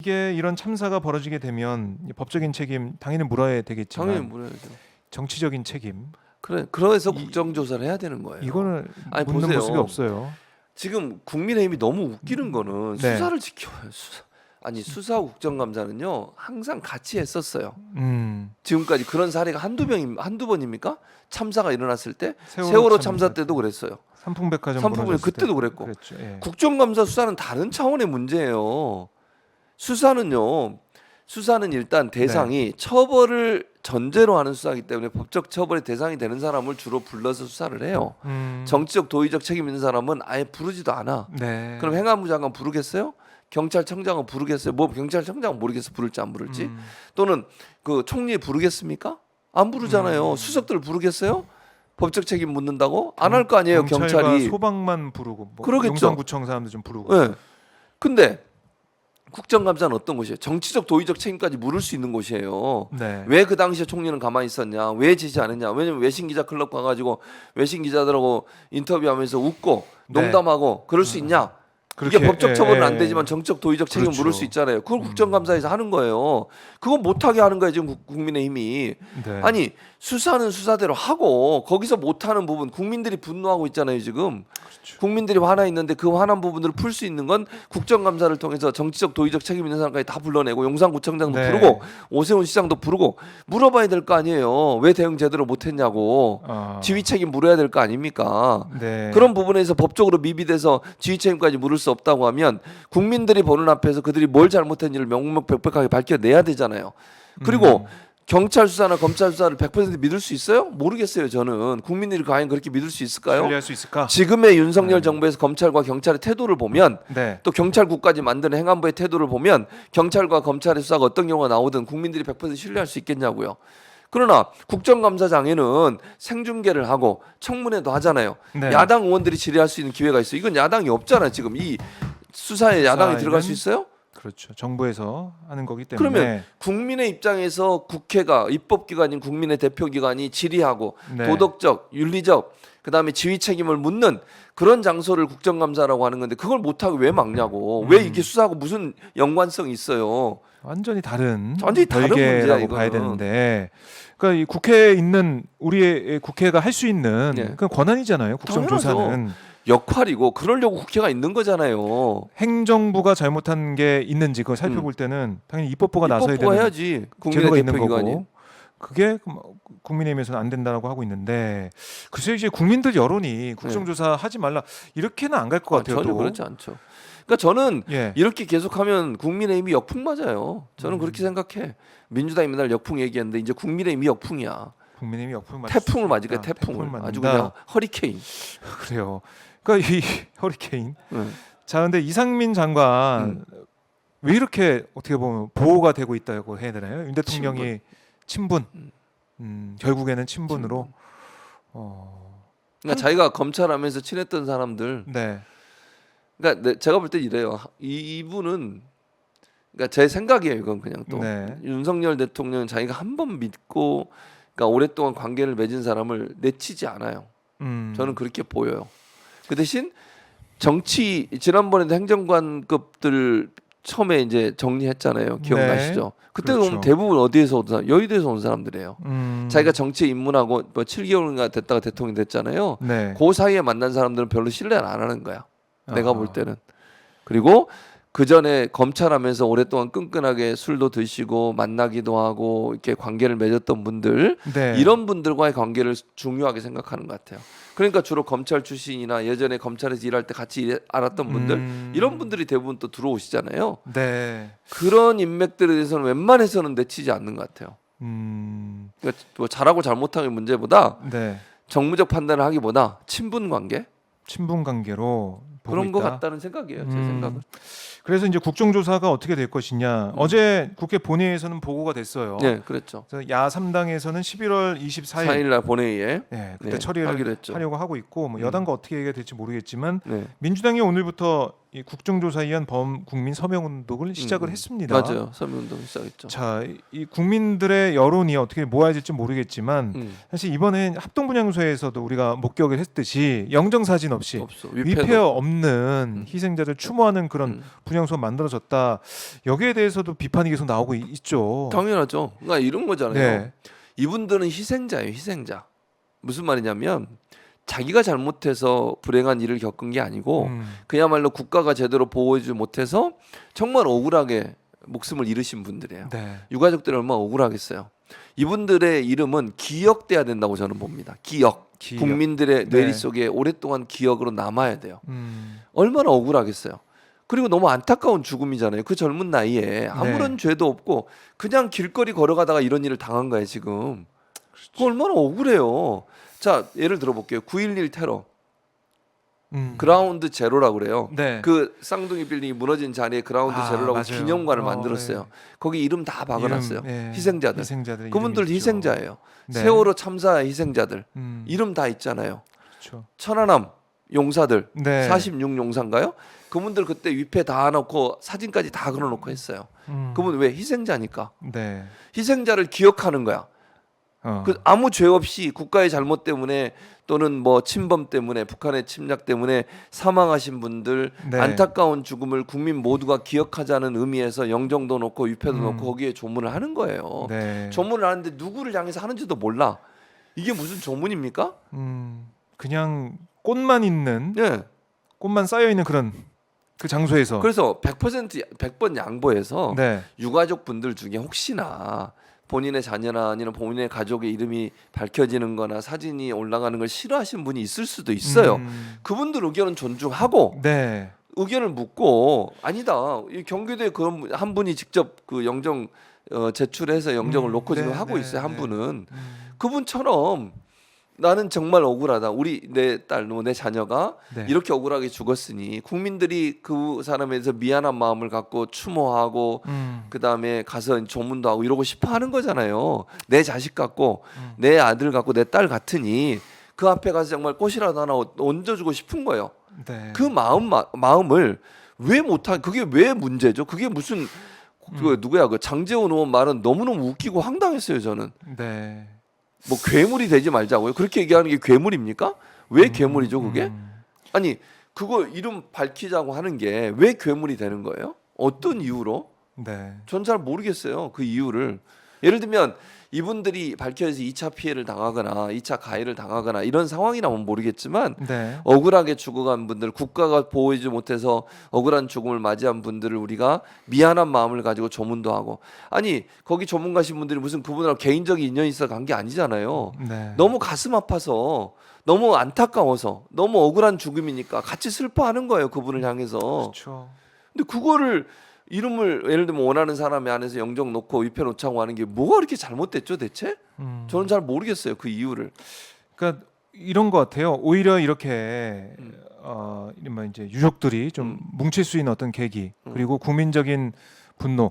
이게 이런 참사가 벌어지게 되면 법적인 책임 당연히 물어야 되겠지만 당연히 물어야죠. 정치적인 책임 그래서 국정조사를 해야 되는 거예요. 이거는 아니, 묻는 보세요. 모습이 없어요. 지금 국민의힘이 너무 웃기는 거는 네. 수사를 지켜요. 수사 국정감사는요 항상 같이 했었어요. 지금까지 그런 사례가 한두 번입니까? 참사가 일어났을 때 세월호 참사 때도 그랬어요. 삼풍백화점 그때도 그랬고. 그랬죠. 예. 국정감사 수사는 다른 차원의 문제예요. 수사는 일단 대상이 처벌을 전제로 하는 수사이기 때문에 법적 처벌의 대상이 되는 사람을 주로 불러서 수사를 해요. 정치적 도의적 책임 있는 사람은 아예 부르지도 않아. 네. 그럼 행안부 장관 부르겠어요? 경찰청장은 부르겠어요? 뭐 경찰청장은 모르겠어 부를지 안 부를지. 또는 그 총리 부르겠습니까? 안 부르잖아요. 수석들 부르겠어요? 법적 책임 묻는다고? 안 할 거 아니에요. 경찰이. 소방만 부르고 뭐 그러겠죠. 용산구청 사람들 좀 부르고. 네. 근데 국정감사는 어떤 곳이에요? 정치적 도의적 책임까지 물을 수 있는 곳이에요. 네. 왜 그 당시에 총리는 가만히 있었냐? 왜 지시 안 했냐? 왜냐면 외신 기자 클럽 가가지고 외신 기자들하고 인터뷰하면서 웃고 네. 농담하고 그럴 수 있냐? 이게 그렇게, 법적 처벌은 안 되지만 정치적 도의적 책임을 그렇죠. 물을 수 있잖아요. 그걸 국정감사에서 하는 거예요. 그거 못하게 하는 거예요 지금 국민의힘이. 네. 아니 수사는 수사대로 하고 거기서 못하는 부분 국민들이 분노하고 있잖아요 지금. 그렇죠. 국민들이 화나 있는데 그 화난 부분들을 풀 수 있는 건 국정감사를 통해서 정치적 도의적 책임 있는 사람까지 다 불러내고 용산구청장도 네. 부르고 오세훈 시장도 부르고 물어봐야 될 거 아니에요. 왜 대응 제대로 못했냐고. 지휘 책임 물어야 될 거 아닙니까? 네. 그런 부분에서 법적으로 미비돼서 지휘 책임까지 물을 수 없다고 하면 국민들이 보는 앞에서 그들이 뭘 잘못했는지를 명명백백하게 밝혀내야 되잖아요. 그리고 경찰 수사나 검찰 수사를 100% 믿을 수 있어요? 모르겠어요. 저는 국민들이 과연 그렇게 믿을 수 있을까요? 관리할 수 있을까? 지금의 윤석열 정부에서 검찰과 경찰의 태도를 보면 네. 또 경찰국까지 만드는 행안부의 태도를 보면 경찰과 검찰의 수사가 어떤 경우가 나오든 국민들이 100% 신뢰할 수 있겠냐고요. 그러나 국정감사장에는 생중계를 하고 청문회도 하잖아요. 네. 야당 의원들이 질의할 수 있는 기회가 있어요. 이건 야당이 없잖아요. 지금 이 수사에 야당이 들어갈 수 있어요? 그렇죠. 정부에서 하는 거기 때문에. 그러면 국민의 입장에서 국회가 입법기관인 국민의 대표기관이 질의하고 네. 도덕적, 윤리적, 그다음에 지휘 책임을 묻는 그런 장소를 국정감사라고 하는 건데 그걸 못하고 왜 막냐고. 왜 이게 수사하고 무슨 연관성이 있어요. 완전히 다른 문제야, 별개라고 이거는. 봐야 되는데, 그러니까 이 국회에 있는 우리의 국회가 할 수 있는 네. 그 권한이잖아요. 국정조사는 역할이고 그러려고 국회가 있는 거잖아요. 행정부가 잘못한 게 있는지 그걸 살펴볼 때는 당연히 입법부가 나서야 입법부가 되는 해야지. 제도가 국민의 있는 대표기관이. 거고, 그게 국민의힘에서는 안 된다라고 하고 있는데, 글쎄 이제 국민들 여론이 국정조사 하지 말라 이렇게는 안 갈 것 같아요. 전혀 또. 그렇지 않죠. 그러니까 저는 예. 이렇게 계속하면 국민의힘이 역풍 맞아요. 저는 그렇게 생각해. 민주당이 맨날 역풍 얘기했는데 이제 국민의힘이 역풍이야. 국민의힘이 역풍을 맞을 태풍을 수 맞을 있다. 거야. 태풍을 맞는다. 아주 그냥 허리케인. 그래요. 그러니까 이 허리케인. 네. 자, 근데 이상민 장관 왜 이렇게 어떻게 보면 보호가 되고 있다고 해야 되나요? 윤 대통령이 친분. 결국에는 친분으로. 그러니까 자기가 검찰하면서 친했던 사람들. 네. 그러니까 제가 볼 때 이래요. 이분은 그러니까 제 생각이에요. 이건 그냥 또 네. 윤석열 대통령은 자기가 한 번 믿고 그러니까 오랫동안 관계를 맺은 사람을 내치지 않아요. 저는 그렇게 보여요. 그 대신 정치 지난번에도 행정관급들 처음에 이제 정리했잖아요. 기억나시죠? 네. 그때 그렇죠. 보면 대부분 어디에서 온 사람? 여의도에서 온 사람들이에요. 자기가 정치에 입문하고 뭐 7개월인가 됐다가 대통령 됐잖아요. 네. 그 사이에 만난 사람들은 별로 신뢰를 안 하는 거야. 내가 볼 때는. 그리고 그 전에 검찰하면서 오랫동안 끈끈하게 술도 드시고 만나기도 하고 이렇게 관계를 맺었던 분들, 네. 이런 분들과의 관계를 중요하게 생각하는 것 같아요. 그러니까 주로 검찰 출신이나 예전에 검찰에서 일할 때 같이 알았던 분들, 이런 분들이 대부분 또 들어오시잖아요. 네. 그런 인맥들에 대해서는 웬만해서는 내치지 않는 것 같아요. 그러니까 뭐 잘하고 잘못하는 문제보다 네. 정무적 판단을 하기보다 친분 관계 친분 관계로 보고 그런 것 있다. 같다는 생각이에요. 제 생각은. 그래서 이제 국정조사가 어떻게 될 것이냐. 어제 국회 본회의에서는 보고가 됐어요. 네, 그랬죠. 그래서 야 3당에서는 11월 24일 4일날 본회의에 네, 그때 네, 처리를 하기로 했죠. 하려고 하고 있고 뭐 여당과 어떻게 얘기가 될지 모르겠지만 네. 민주당이 오늘부터 이 국정조사위원 범국민 서명운동을 시작을 했습니다. 맞아요. 서명운동 시작했죠. 자, 이 국민들의 여론이 어떻게 모아질지 모르겠지만 사실 이번에 합동분향소에서도 우리가 목격을 했듯이 영정사진 없이 없어. 위패 없는 희생자들 추모하는 그런 분향소가 만들어졌다. 여기에 대해서도 비판이 계속 나오고 있죠. 당연하죠. 그러니까 이런 거잖아요. 네. 이분들은 희생자예요. 희생자. 무슨 말이냐면 자기가 잘못해서 불행한 일을 겪은 게 아니고 그야말로 국가가 제대로 보호해주지 못해서 정말 억울하게 목숨을 잃으신 분들이에요. 네. 유가족들이 얼마나 억울하겠어요. 이분들의 이름은 기억돼야 된다고 저는 봅니다. 기억. 국민들의 네. 뇌리 속에 오랫동안 기억으로 남아야 돼요. 얼마나 억울하겠어요. 그리고 너무 안타까운 죽음이잖아요. 그 젊은 나이에 아무런 죄도 없고 그냥 길거리 걸어가다가 이런 일을 당한 거예요. 지금. 그 얼마나 억울해요. 자, 예를 들어볼게요. 9.11 테러. 그라운드 제로라고 그래요. 네. 그 쌍둥이 빌딩이 무너진 자리에 그라운드 제로라고 맞아요. 기념관을 만들었어요. 네. 거기 이름 다 박아놨어요. 이름, 예. 희생자들. 희생자들 그분들 이름이 있죠. 희생자예요. 네. 세월호 참사의 희생자들. 이름 다 있잖아요. 그렇죠. 천안함 용사들. 네. 46 용사인가요? 그분들 그때 위패 다 넣고 사진까지 다 걸어놓고 했어요. 그분 왜 희생자니까. 네. 희생자를 기억하는 거야. 그 아무 죄 없이 국가의 잘못 때문에 또는 뭐 침범 때문에 북한의 침략 때문에 사망하신 분들 네. 안타까운 죽음을 국민 모두가 기억하자는 의미에서 영정도 놓고 위패도 놓고 거기에 조문을 하는 거예요. 네. 조문을 하는데 누구를 향해서 하는지도 몰라. 이게 무슨 조문입니까? 그냥 꽃만 있는 네. 꽃만 쌓여 있는 그런 그 장소에서. 그래서 100% 양보해서 네. 유가족 분들 중에 혹시나 본인의 자녀나 아니면 본인의 가족의 이름이 밝혀지는 거나 사진이 올라가는 걸 싫어하시는 분이 있을 수도 있어요. 그분들 의견은 존중하고 네. 의견을 묻고 아니다. 이 경기도에 그런 한 분이 직접 그 영정 제출해서 영정을 놓고 지금 하고 있어요. 한 분은 그분처럼 나는 정말 억울하다. 우리 내 딸, 내 자녀가 네. 이렇게 억울하게 죽었으니 국민들이 그 사람에 대해서 미안한 마음을 갖고 추모하고 그 다음에 가서 조문도 하고 이러고 싶어 하는 거잖아요. 내 자식 같고 내 아들 같고 내 딸 같으니 그 앞에 가서 정말 꽃이라도 하나 얹어주고 싶은 거예요. 네. 그 마음을 왜 못하? 그게 왜 문제죠? 그게 무슨 그 누구야? 그 장제원 의원 말은 너무너무 웃기고 황당했어요. 저는. 네. 뭐 괴물이 되지 말자고요. 그렇게 얘기하는 게 괴물입니까? 왜 괴물이죠, 그게? 아니, 그거 이름 밝히자고 하는 게 왜 괴물이 되는 거예요? 어떤 이유로? 네. 전 잘 모르겠어요. 그 이유를. 예를 들면 이분들이 밝혀져서 2차 피해를 당하거나 2차 가해를 당하거나 이런 상황이라면 모르겠지만 네. 억울하게 죽어간 분들, 국가가 보호해주지 못해서 억울한 죽음을 맞이한 분들을 우리가 미안한 마음을 가지고 조문도 하고, 아니 거기 조문 가신 분들이 무슨 그분하고 개인적인 인연이 있어 간 게 아니잖아요. 네. 너무 가슴 아파서, 너무 안타까워서, 너무 억울한 죽음이니까 같이 슬퍼하는 거예요, 그분을 향해서. 그렇죠. 근데 그거를 이름을 예를 들면 원하는 사람이 안에서 영정 놓고 위패 놓자고 하는 게 뭐가 그렇게 잘못됐죠, 대체? 저는 잘 모르겠어요, 그 이유를. 그러니까 이런 것 같아요. 오히려 이렇게 이른바 이제 유족들이 좀 뭉칠 수 있는 어떤 계기, 그리고 국민적인 분노.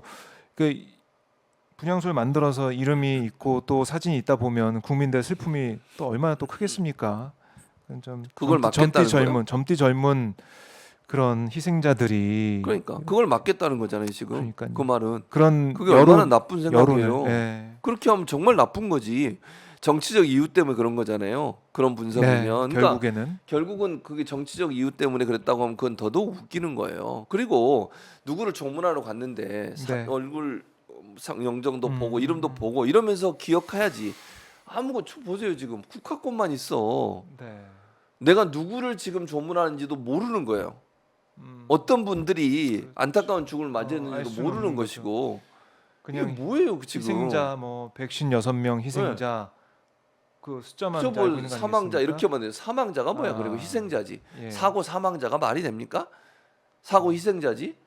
그 분향소를 만들어서 이름이 있고 또 사진이 있다 보면 국민들의 슬픔이 또 얼마나 또 크겠습니까? 좀 그걸 막겠다는 거예요? 젊디 젊은 그런 희생자들이, 그러니까 그걸 막겠다는 거잖아요, 지금. 그러니까요. 그 말은 그런 그게 얼마나 나쁜 생각이에요. 여론을, 예. 그렇게 하면 정말 나쁜 거지. 정치적 이유 때문에 그런 거잖아요. 그런 분석이면. 네, 그러니까 결국에는 결국은 그게 정치적 이유 때문에 그랬다고 하면 그건 더더욱 웃기는 거예요. 그리고 누구를 조문하러 갔는데 네. 얼굴 영정도 보고 이름도 보고 이러면서 기억해야지. 아무것도 보세요, 지금 국화꽃만 있어. 네. 내가 누구를 지금 조문하는지도 모르는 거예요. 어떤 분들이 안타까운 죽음을 알 맞이했는지도 수는 모르는 없는 것이고. 이게 그냥 뭐예요, 지금? 희생자 뭐 156명 희생자 그 숫자만 저 알고 있는 뭐 거 사망자 아니겠습니까? 이렇게만 해요. 사망자가 뭐야? 아, 그리고 희생자지. 예. 사고 사망자가 말이 됩니까? 사고 희생자지.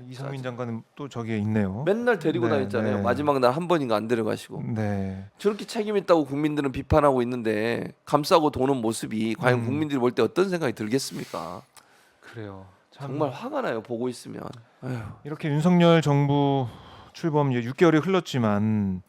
이상민 장관은 또 저기에 있네요. 맨날 데리고 네, 다녔잖아요. 네. 마지막 날 한 번인가 안 데려가시고. 네. 저렇게 책임 있다고 국민들은 비판하고 있는데 감싸고 도는 모습이 과연 국민들이 볼 때 어떤 생각이 들겠습니까? 그래요. 참 정말 화가 나요. 보고 있으면. 아휴. 이렇게 윤석열 정부 출범 이제 6개월이 흘렀지만